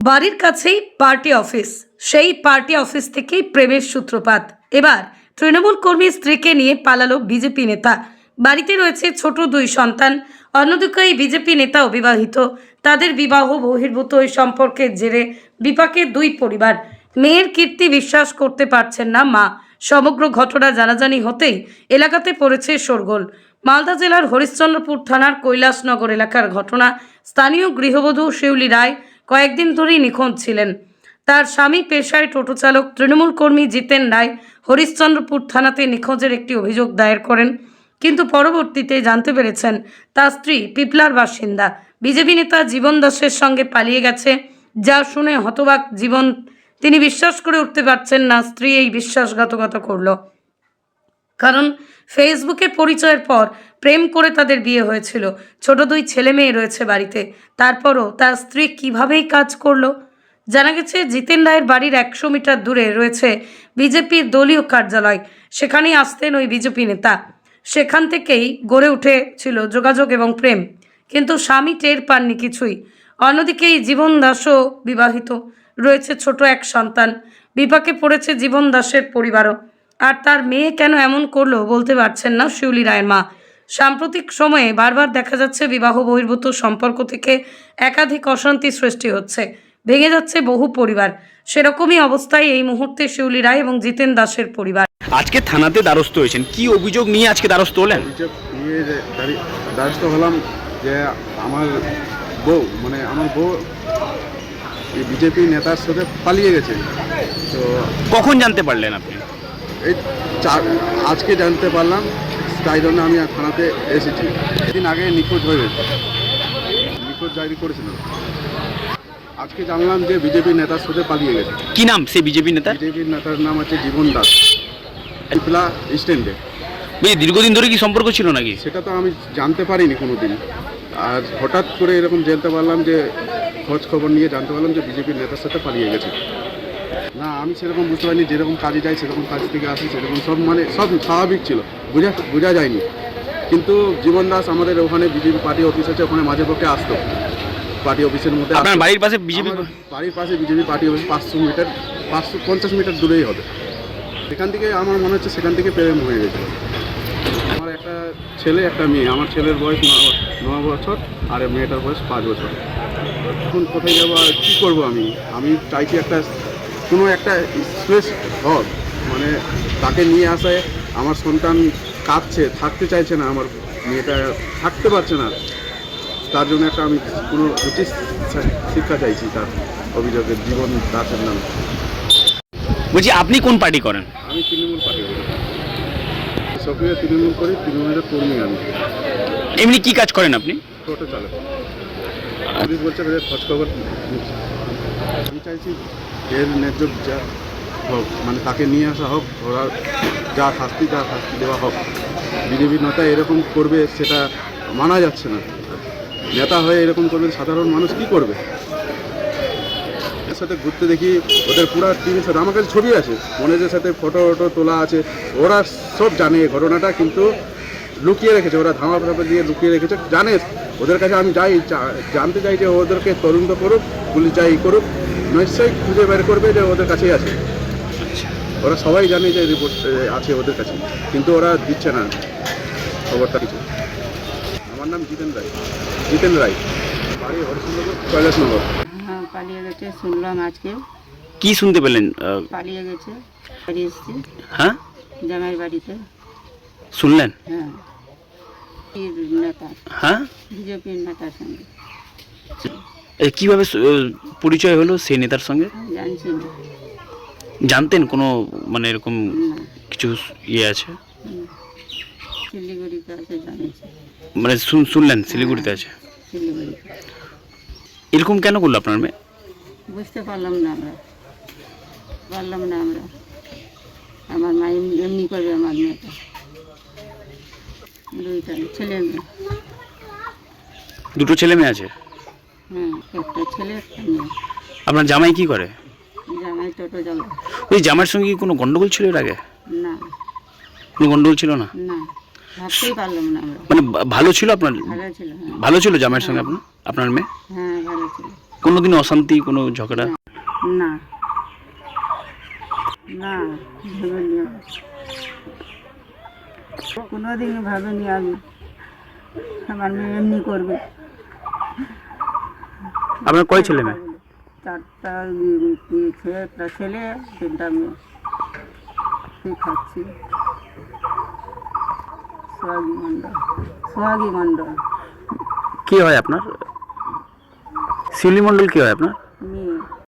বাড়ির কাছেই party office, সেই পার্টি অফিস থেকেই প্রেমের সূত্রপাত। এবার তৃণমূল কর্মী স্ত্রীকে নিয়ে পালালো বিজেপি নেতা। বাড়িতে রয়েছে ছোট দুই সন্তান। অন্যদিকে এই বিজেপি নেতা অবিবাহিত। তাদের বিবাহ বহির্ভূত ওই সম্পর্কের জেরে বিপাকে দুই পরিবার। মেয়ের কীর্তি বিশ্বাস করতে পারছেন না মা। সমগ্র ঘটনা জানাজানি হতেই এলাকাতে পড়েছে শোরগোল। মালদা জেলার হরিশ্চন্দ্রপুর থানার কৈলাসনগর এলাকার ঘটনা। স্থানীয় গৃহবধূ শিউলি রায় কয়েকদিন ধরেই নিখোঁজ ছিলেন। তার স্বামী পেশায় টোটো চালক। তৃণমূল কর্মী জিতেন রায় হরিশ্চন্দ্রপুর থানাতে নিখোঁজের একটি অভিযোগ দায়ের করেন, কিন্তু পরবর্তীতে জানতে পেরেছেন তার স্ত্রী পিপলার বাসিন্দা বিজেপি নেতা জীবন দাসের সঙ্গে পালিয়ে গেছে। যা শুনে হতবাক জীবন। তিনি বিশ্বাস করে উঠতে পারছেন না স্ত্রী এই বিশ্বাসঘাতকতা করল। কারণ ফেসবুকে পরিচয়ের পর প্রেম করে তাদের বিয়ে হয়েছিল। ছোট দুই ছেলে মেয়ে রয়েছে বাড়িতে। তারপরও তার স্ত্রী কিভাবেই কাজ করলো। জানা গেছে জিতেন রায়ের বাড়ির 100 মিটার দূরে রয়েছে বিজেপির দলীয় কার্যালয়। সেখানেই আসতেন ওই বিজেপি নেতা। সেখান থেকেই গড়ে উঠেছিল যোগাযোগ এবং প্রেম, কিন্তু স্বামী টের পাননি কিছুই। অন্যদিকে এই জীবন দাসও বিবাহিত, রয়েছে ছোট এক সন্তান। বিপাকে পড়েছে জীবন দাসের পরিবারও। আর তার মেয়ে কেন এমন করলো বলতে পারছেন না শিউলি রায়ের মা। সাম্প্রতিক সময়ে বারবার দেখা যাচ্ছে বিবাহ বহির্ভূত সম্পর্ক থেকে একাধিক অশান্তি সৃষ্টি হচ্ছে, ভেঙে যাচ্ছে বহু পরিবার। সেরকমই অবস্থায় এই মুহূর্তে শিউলি রায় এবং জিতেন দাসের পরিবার। আজকে থানাতে দ্বারস্থ হয়েছেন, কি অভিযোগ নিয়ে আজকে দ্বারস্থ হলেন? দ্বারস্থ হলাম যে আমার বউ এই বিজেপি নেতার সাথে পালিয়ে গেছে। তো কখন জানতে পারলেন আপনি? এই আজকে জানতে পারলাম, তাই জন্য আমি থানাতে এসেছি। দিন আগে নিখোঁজ হয়ে গেছে, নিখোঁজ ডায়েরি করেছিল। আজকে জানলাম যে বিজেপি নেতার সাথে পালিয়ে গেছে। কি নাম সেই বিজেপি নেতা? বিজেপির নেতার নাম হচ্ছে জীবন দাস, পিপলা স্ট্যান্ডে। দীর্ঘদিন ধরে কি সম্পর্ক ছিল নাকি? সেটা তো আমি জানতে পারিনি কোনো দিন। আর হঠাৎ করে এরকম জানতে পারলাম যে খোঁজ খবর নিয়ে জানতে পারলাম যে বিজেপির নেতার সাথে পালিয়ে গেছে। না, আমি সেরকম বুঝতে পারিনি। যেরকম কাজে যাই সেরকম কাজ থেকে আসি, সেরকম সব স্বাভাবিক ছিল, বোঝা যায়নি। কিন্তু জীবন দাস আমাদের ওখানে বিজেপি পার্টি অফিস আছে, ওখানে মাঝে পক্ষে আসতো। পার্টি অফিসের মধ্যে আপনার বাড়ির পাশে বিজেপি? বাড়ির পাশে বিজেপি পার্টি অফিস 550 মিটার দূরেই হবে। সেখান থেকে আমার মনে হচ্ছে সেখান থেকে প্রেম হয়ে গেছে। আমার একটা ছেলে একটা মেয়ে। আমার ছেলের বয়স 9 বছর আর মেয়েটার বয়স 5 বছর। এখন কোথায় যাবো আর কী করবো? আমি চাইছি কোনো একটা স্পেস হোক, মানে তাকে নিয়ে আসায়। আমার সন্তান কাঁদছে, থাকতে চাইছে না, আমার মেয়েটা থাকতে পারছে না। তার জন্য আমি কোনো উচিত শিক্ষা চাইছি তার অভিযোগের, জীবন দাসের নামে। বলছি আপনি কোন পার্টি করেন? আমি তৃণমূল পার্টি করি, সক্রিয় তৃণমূল করি, তৃণমূলের কর্মী আমি। এমনি কি কাজ করেন আপনি? টোটো চালক। পুলিশ বলছে খোঁজ খবর নিচ্ছে। আমি চাইছি এর ন্যায্য যা হোক, মানে তাকে নিয়ে আসা হোক, ওরা যা শাস্তি দেওয়া হোক। বিজেপি নেতা এরকম করবে সেটা মানা যাচ্ছে না। নেতা হয়ে এরকম করবে, সাধারণ মানুষ কি করবে? এর সাথে ঘুরতে দেখি ওদের পুরা টিমের সাথে, আমার কাছে ছবি আছে, মনের সাথে ফটো তোলা আছে। ওরা সব জানে এই ঘটনাটা, কিন্তু লুকিয়ে রেখেছে। ওরা ধামা দিয়ে লুকিয়ে রেখেছে, জানে। ওদের কাছে আমি জানতে চাই যে ওদেরকে তদন্ত করুক, পুলিশ যাই করুক, নিশ্চয়ই খুঁজে বের করবে যে ওদের কাছেই আছে। ওরা সবাই জানে যে রিপোর্ট আছে ওদের কাছে, কিন্তু ওরা দিচ্ছে না খবরটা কিছু। আমার নাম জিতেন রায়, বাড়ি হরিশ্চন্দ্রপুর, কৈলাসনগর। হ্যাঁ, পালিয়ে গেছে শুনলাম আজকে। কি শুনতে পেলেন? পালিয়ে গেছে, বাড়ি এসেছি। হ্যাঁ, জামাইয়ের বাড়িতে শুনলেন? হ্যাঁ, নেতা, হ্যাঁ, বিজেপির নেতার সঙ্গে। কিভাবে পরিচয় হলো সেই নেতার সঙ্গে? জানছি না। জানতেন কোনো মানে এরকম না, কিছু ইয়ে আছে? শিলিগুড়িতে আছে জানিয়েছি। মানে শুনলেন শিলিগুড়িতে আছে? শিলিগুড়িতে। এরকম কেন করলো আপনার মেয়ে? বুঝতে পারলাম না আমরা। আমার মা এমনি করবে আমার মেয়েটা। দুইটা ছেলে মেয়ে। দুটো ছেলে মেয়ে আছে? হ্যাঁ, একটা ছেলে একটা মেয়ে। আপনার জামাই কি করে? জামাই টোটো চালক। ওই জামাইয়ের সঙ্গে কি কোনো গন্ডগোল ছিল এর আগে? না, কোনো গন্ডগোল ছিল না? না, ভাবতেই পারলাম না আমরা। মানে ভালো ছিল আপনার? ভালো ছিল, হ্যাঁ। ভালো ছিল জামাইয়ের সঙ্গে আপনার মেয়ে? হ্যাঁ, ভালো ছিল। কোনোদিন অশান্তি কোনো ঝগড়া? না না, ভাবেনি আমি। কোনোদিন ভাবেনি আমি আমার মেয়ে এমনি করবে। আপনার কয় ছেলে মেয়ে? 4টা একটা ছেলে 3টা মেয়ে। ঠিক খাচ্ছি। সোহাগী মণ্ডল। কি হয় আপনার? শিউলি মণ্ডল কি হয় আপনার?